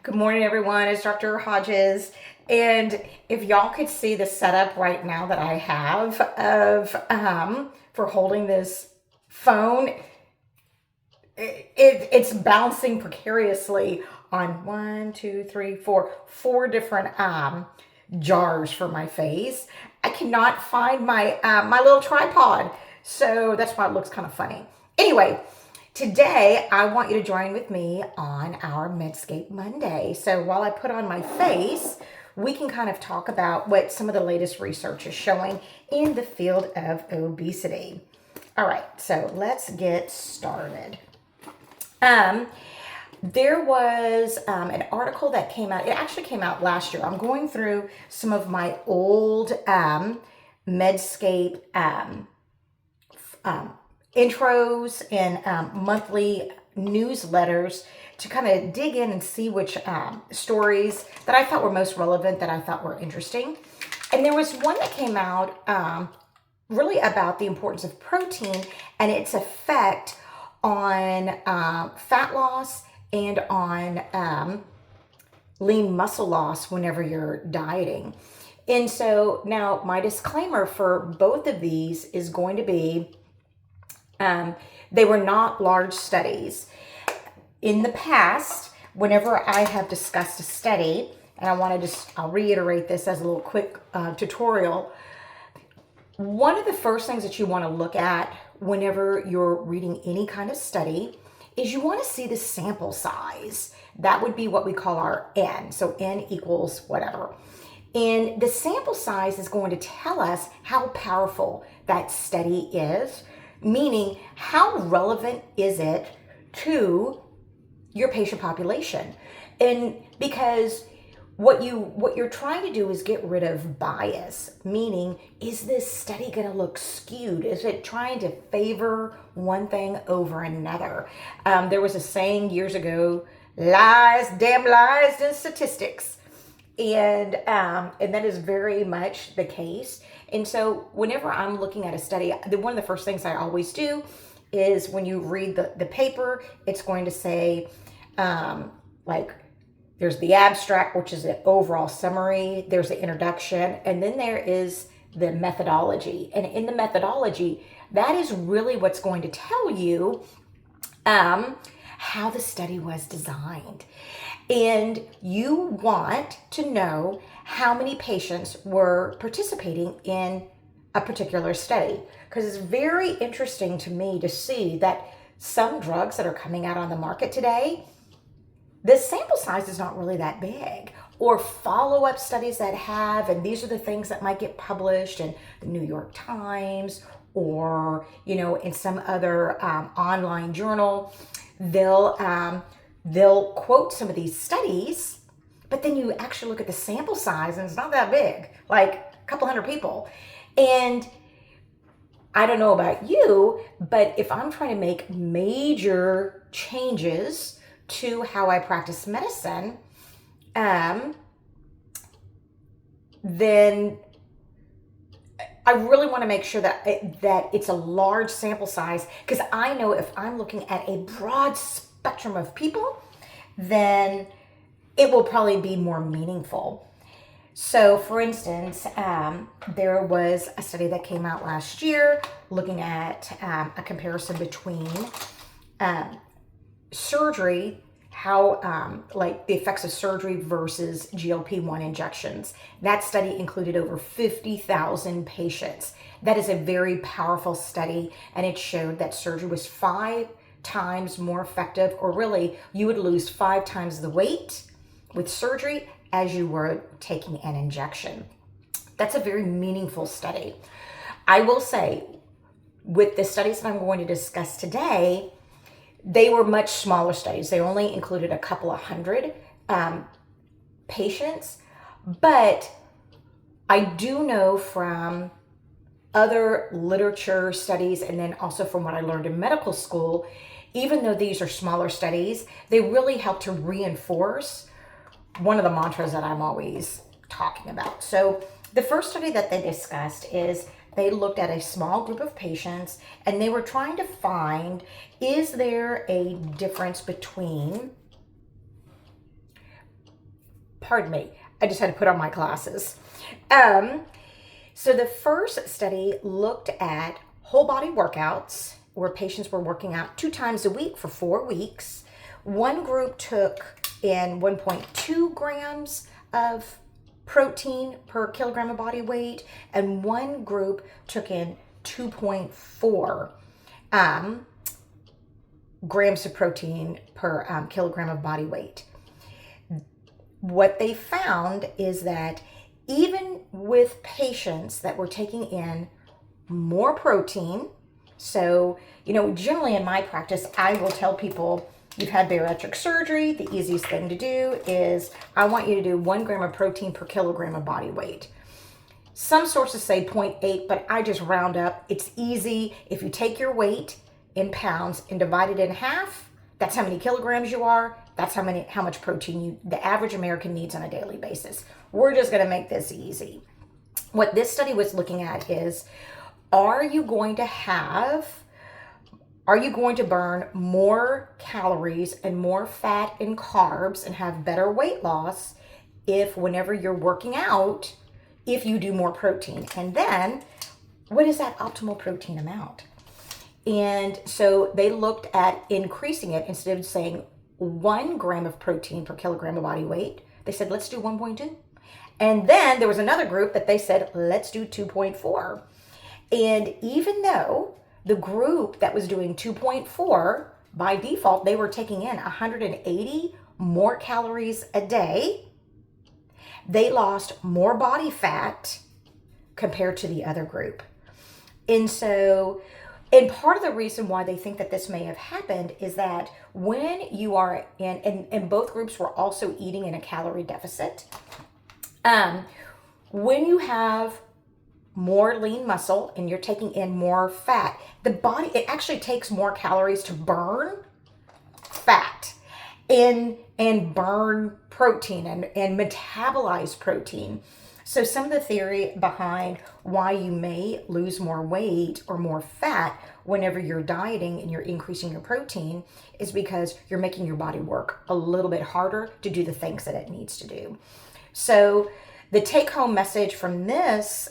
Good morning, everyone. It's Dr. Hodges. And if y'all could see the setup right now that I have for holding this phone, it's bouncing precariously on four different jars for my face. I cannot find my little tripod, so that's why it looks kind of funny. Anyway, today I want you to join with me on our Medscape Monday. So while I put on my face, we can kind of talk about what some of the latest research is showing in the field of obesity. All right, so let's get started. There was an article that came out. It actually came out last year. I'm going through some of my old Medscape intros and monthly newsletters to kind of dig in and see which stories that I thought were most relevant, that I thought were interesting. And there was one that came out really about the importance of protein and its effect on fat loss and on lean muscle loss whenever you're dieting. And so now my disclaimer for both of these is going to be they were not large studies. In the past, whenever I have discussed a study, and I'll reiterate this as a little quick tutorial. One of the first things that you want to look at whenever you're reading any kind of study is you want to see the sample size. That would be what we call our N. So N equals whatever. And the sample size is going to tell us how powerful that study is, meaning how relevant is it to your patient population. And because what you're trying to do is get rid of bias, meaning, is this study going to look skewed? Is it trying to favor one thing over another? There was a saying years ago, lies, damn lies, and statistics. And that is very much the case. And so whenever I'm looking at a study, one of the first things I always do is when you read the paper, it's going to say, there's the abstract, which is an overall summary. There's the introduction, and then there is the methodology. And in the methodology, that is really what's going to tell you how the study was designed. And you want to know how many patients were participating in a particular study. Because it's very interesting to me to see that some drugs that are coming out on the market today, the sample size is not really that big, or follow-up studies that have, and these are the things that might get published in the New York Times or, in some other online journal. They'll quote some of these studies, but then you actually look at the sample size and it's not that big, like a couple hundred people. And I don't know about you, but if I'm trying to make major changes to how I practice medicine, then I really want to make sure that it's a large sample size, because I know if I'm looking at a broad spectrum of people, then it will probably be more meaningful. So, for instance, there was a study that came out last year looking at a comparison between surgery, how the effects of surgery versus GLP-1 injections. That study included over 50,000 patients. That is a very powerful study, and it showed that surgery was 5 times more effective, or really you would lose 5 times the weight with surgery as you were taking an injection. That's a very meaningful study. I will say, with the studies that I'm going to discuss today, they were much smaller studies. They only included a couple of hundred patients. But I do know from other literature studies, and then also from what I learned in medical school, even though these are smaller studies, they really help to reinforce one of the mantras that I'm always talking about. So the first study that they discussed is they looked at a small group of patients, and they were trying to find, is there a difference between Pardon me. I just had to put on my glasses. So the first study looked at whole body workouts where patients were working out 2 times a week for 4 weeks. One group took in 1.2 grams of protein per kilogram of body weight, and one group took in 2.4 grams of protein per kilogram of body weight. What they found is that even with patients that were taking in more protein, so, generally in my practice, I will tell people, you've had bariatric surgery, the easiest thing to do is I want you to do 1 gram of protein per kilogram of body weight. Some sources say 0.8, but I just round up. It's easy. If you take your weight in pounds and divide it in half, that's how many kilograms you are. That's how much protein the average American needs on a daily basis. We're just going to make this easy. What this study was looking at is, are you going to burn more calories and more fat and carbs and have better weight loss if whenever you're working out, if you do more protein? And then what is that optimal protein amount? And so they looked at increasing it. Instead of saying 1 gram of protein per kilogram of body weight, they said, let's do 1.2. And then there was another group that they said, let's do 2.4. And even though the group that was doing 2.4, by default, they were taking in 180 more calories a day, they lost more body fat compared to the other group. And part of the reason why they think that this may have happened is that when you are and both groups were also eating in a calorie deficit, when you have more lean muscle and you're taking in more fat, it actually takes more calories to burn fat and burn protein and metabolize protein. So some of the theory behind why you may lose more weight or more fat whenever you're dieting and you're increasing your protein is because you're making your body work a little bit harder to do the things that it needs to do. So the take-home message from this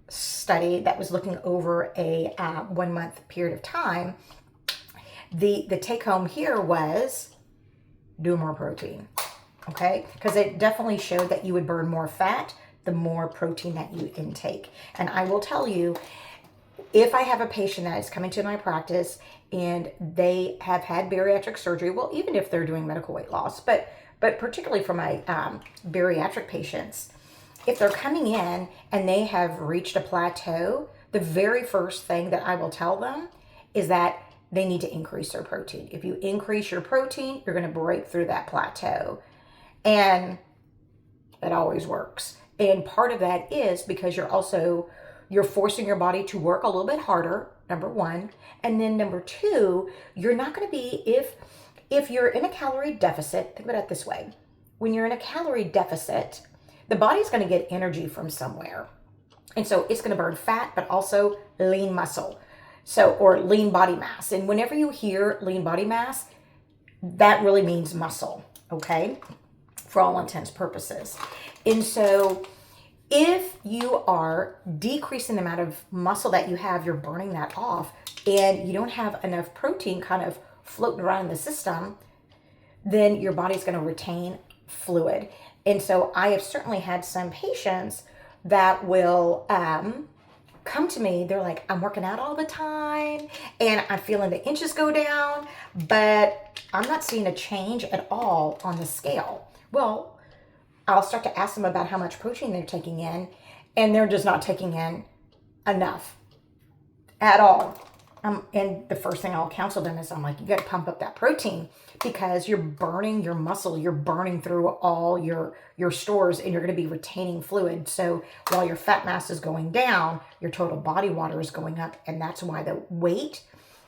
study that was looking over a 1 month period of time, the take-home here was do more protein, okay? Because it definitely showed that you would burn more fat the more protein that you intake. And I will tell you, if I have a patient that is coming to my practice and they have had bariatric surgery, well, even if they're doing medical weight loss, but particularly for my bariatric patients, if they're coming in and they have reached a plateau, the very first thing that I will tell them is that they need to increase their protein. If you increase your protein, you're going to break through that plateau. And it always works. And part of that is because you're forcing your body to work a little bit harder, number one. And then number two, you're not going to be, if you're in a calorie deficit, think about it this way. When you're in a calorie deficit, the body's going to get energy from somewhere. And so it's going to burn fat, but also lean muscle. Or lean body mass. And whenever you hear lean body mass, that really means muscle, okay? For all intents and purposes. And so if you are decreasing the amount of muscle that you have, you're burning that off, and you don't have enough protein kind of floating around in the system, then your body's going to retain fluid. And so I have certainly had some patients that will come to me. They're like, I'm working out all the time and I'm feeling the inches go down, but I'm not seeing a change at all on the scale. Well, I'll start to ask them about how much protein they're taking in, and they're just not taking in enough at all. And the first thing I'll counsel them is, I'm like, you got to pump up that protein because you're burning your muscle. You're burning through all your stores, and you're going to be retaining fluid. So while your fat mass is going down, your total body water is going up, and that's why the weight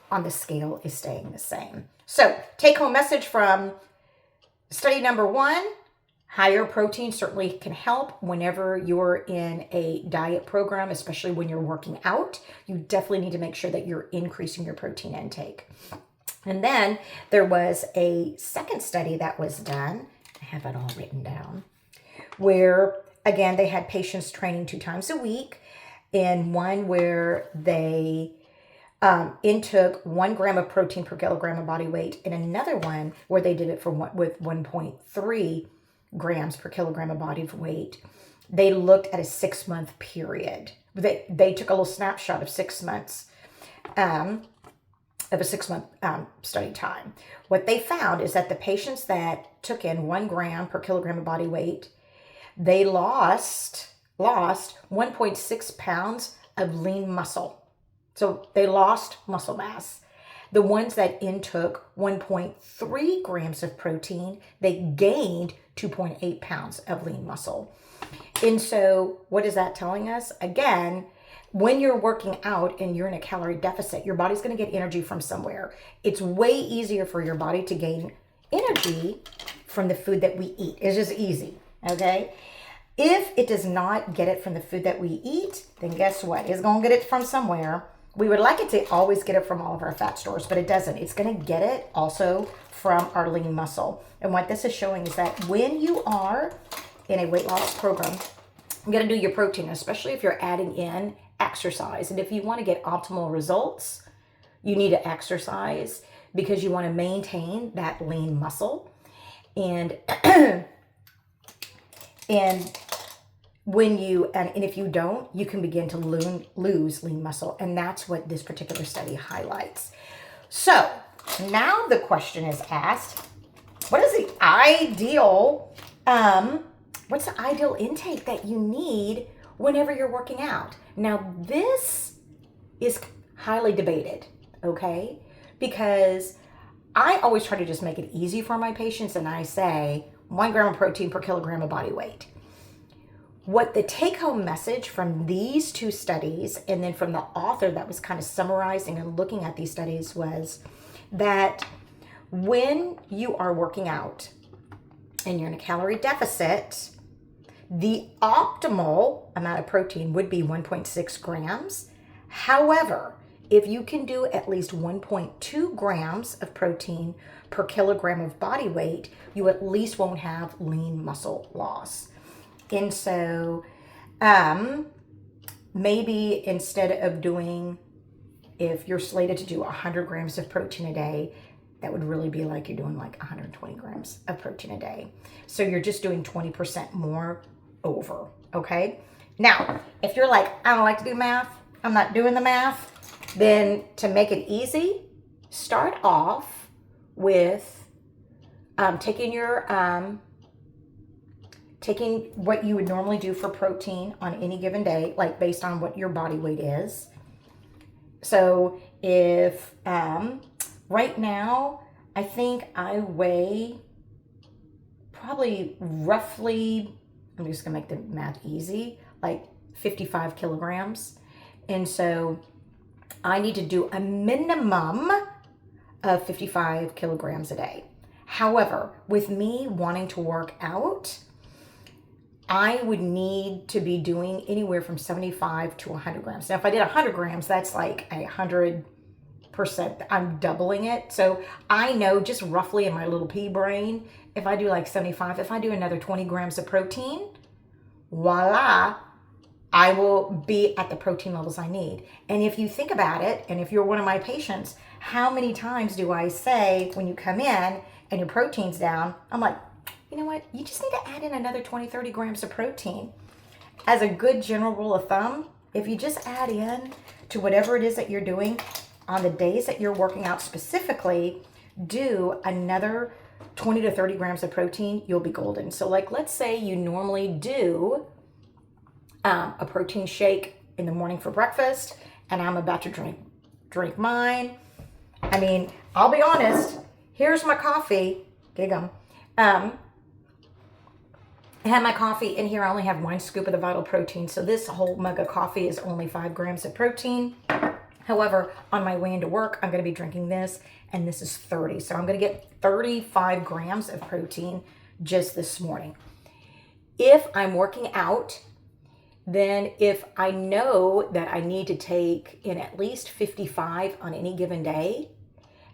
on the scale is staying the same. So take home message from study number 1. Higher protein certainly can help whenever you're in a diet program, especially when you're working out. You definitely need to make sure that you're increasing your protein intake. And then there was a second study that was done. I have it all written down. where, again, they had patients training 2 times a week, and one where they intook 1 gram of protein per kilogram of body weight, and another one where they did it with 1.3 grams per kilogram of body weight. They looked at a 6-month period. They took a little snapshot of 6 months, of a 6-month study time. What they found is that the patients that took in 1 gram per kilogram of body weight, they lost 1.6 pounds of lean muscle. So they lost muscle mass. The ones that intook 1.3 grams of protein, they gained 2.8 pounds of lean muscle. And so what is that telling us? Again, when you're working out and you're in a calorie deficit, your body's going to get energy from somewhere. It's way easier for your body to gain energy from the food that we eat. It's just easy, okay? If it does not get it from the food that we eat, then guess what? It's going to get it from somewhere. We would like it to always get it from all of our fat stores, but it doesn't. It's going to get it also from our lean muscle. And what this is showing is that when you are in a weight loss program, you got to do your protein, especially if you're adding in exercise. And if you want to get optimal results, you need to exercise because you want to maintain that lean muscle. And and if you don't, you can begin to lose lean muscle. And that's what this particular study highlights. So now the question is asked, what's the ideal intake that you need whenever you're working out? Now, this is highly debated, okay? Because I always try to just make it easy for my patients, and I say 1 gram of protein per kilogram of body weight. What the take-home message from these 2 studies, and then from the author that was kind of summarizing and looking at these studies, was that when you are working out and you're in a calorie deficit, the optimal amount of protein would be 1.6 grams. However, if you can do at least 1.2 grams of protein per kilogram of body weight, you at least won't have lean muscle loss. And so maybe instead of doing, if you're slated to do 100 grams of protein a day, that would really be like you're doing like 120 grams of protein a day. So you're just doing 20% more over, okay? Now, if you're like, I don't like to do math, I'm not doing the math, then to make it easy, start off with taking what you would normally do for protein on any given day, like based on what your body weight is. So if right now, I think I weigh probably roughly, I'm just gonna make the math easy, like 55 kilograms. And so I need to do a minimum of 55 kilograms a day. However, with me wanting to work out, I would need to be doing anywhere from 75 to 100 grams. Now, if I did 100 grams, that's like 100%. I'm doubling it. So I know just roughly in my little pea brain, if I do like 75, if I do another 20 grams of protein, voila, I will be at the protein levels I need. And if you think about it, and if you're one of my patients, how many times do I say when you come in and your protein's down, I'm like, you know what? You just need to add in another 20, 30 grams of protein. As a good general rule of thumb, if you just add in to whatever it is that you're doing on the days that you're working out specifically, do another 20 to 30 grams of protein, you'll be golden. So like, let's say you normally do a protein shake in the morning for breakfast, and I'm about to drink mine. I mean, I'll be honest, here's my coffee. Gig 'em. I had my coffee in here. I only have 1 scoop of the Vital Protein. So this whole mug of coffee is only 5 grams of protein. However, on my way into work, I'm going to be drinking this, and this is 30. So I'm going to get 35 grams of protein just this morning. If I'm working out, then if I know that I need to take in at least 55 on any given day,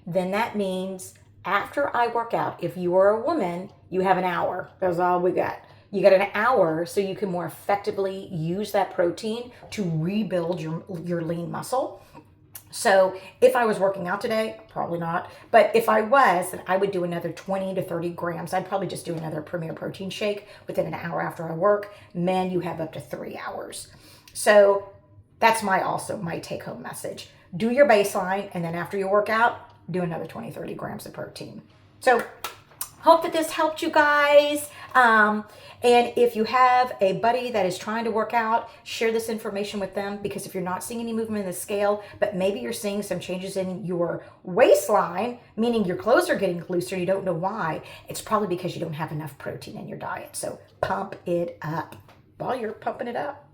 then that means after I work out, if you are a woman, you have an hour. That's all we got. You got an hour so you can more effectively use that protein to rebuild your lean muscle. So if I was working out today, probably not, but if I was, then I would do another 20 to 30 grams. I'd probably just do another Premier Protein shake within an hour after I work. Men, you have up to 3 hours. So that's my take home message. Do your baseline, and then after you work out, do another 20, 30 grams of protein. So hope that this helped you guys. And if you have a buddy that is trying to work out, share this information with them, because if you're not seeing any movement in the scale, but maybe you're seeing some changes in your waistline, meaning your clothes are getting looser, you don't know why, it's probably because you don't have enough protein in your diet. So pump it up while you're pumping it up.